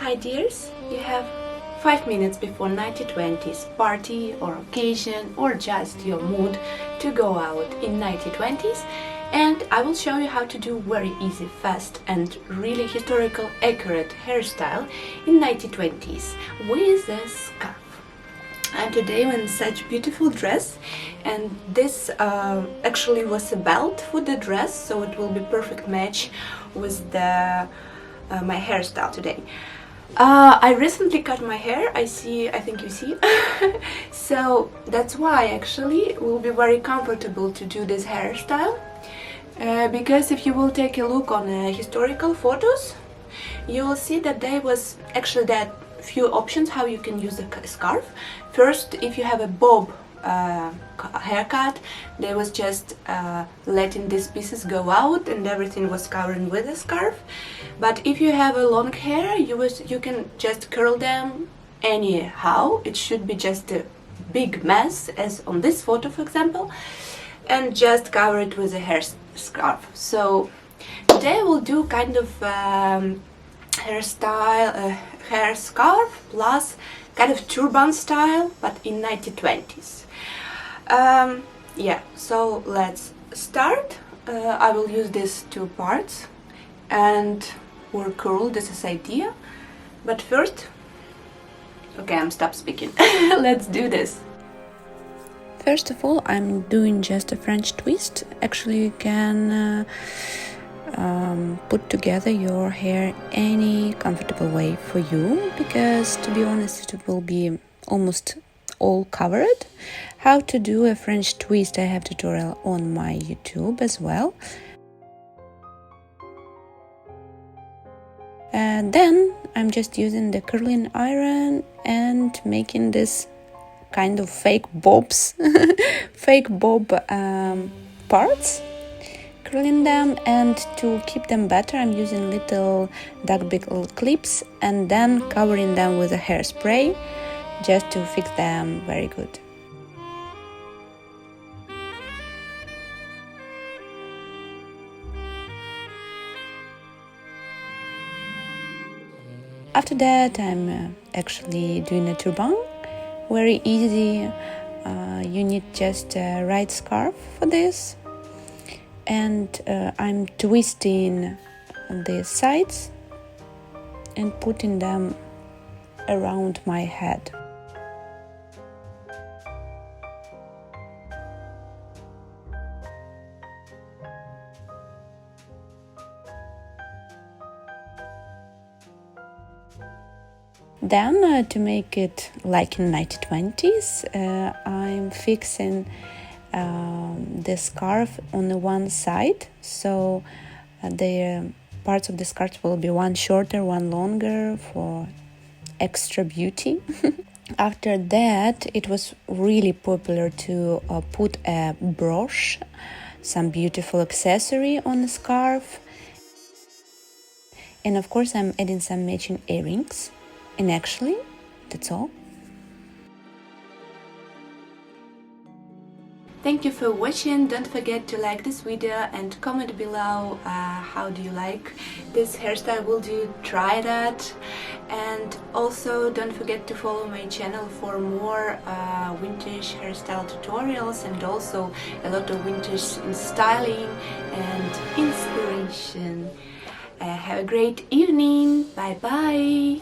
my dears, you have 5 minutes before 1920s party or occasion or just your mood to go out in 1920s, and I will show you how to do very easy, fast and really historical accurate hairstyle in 1920s with a scarf. And today I'm in such beautiful dress, and this actually was a belt for the dress, so it will be perfect match with the my hairstyle today. I recently cut my hair, I think you see, so that's why actually it will be very comfortable to do this hairstyle, because if you will take a look on historical photos, you will see that there was actually that few options how you can use a scarf. First, if you have a bob haircut, there was just letting these pieces go out and everything was covered with a scarf. But if you have a long hair, you can just curl them anyhow. It should be just a big mess, as on this photo for example, and just cover it with a hair scarf. So today we'll do kind of hairstyle, hair scarf plus kind of turban style, but in 1920s. Yeah, so let's start. I will use these two parts and we'll curl, this is idea. But first, okay, I'm stop speaking. Let's do this. First of all, I'm doing just a French twist. Actually, you can put together your hair any comfortable way for you, because to be honest it will be almost all covered. How to do a French twist, I have tutorial on my YouTube as well. And then I'm just using the curling iron and making this kind of fake bobs fake bob parts, curling them, and to keep them better I'm using little duckbill clips and then covering them with a hairspray just to fix them very good. After that I'm actually doing a turban, very easy. You need just a right scarf for this, and I'm twisting the sides and putting them around my head. Then to make it like in 1920s, I'm fixing the scarf on the one side, so the parts of the scarf will be one shorter, one longer for extra beauty. After that, it was really popular to put a brooch, some beautiful accessory on the scarf, and of course I'm adding some matching earrings. And actually, that's all. Thank you for watching. Don't forget to like this video and comment below how do you like this hairstyle. Will you try that? And also don't forget to follow my channel for more vintage hairstyle tutorials and also a lot of vintage styling and inspiration. Have a great evening. Bye bye.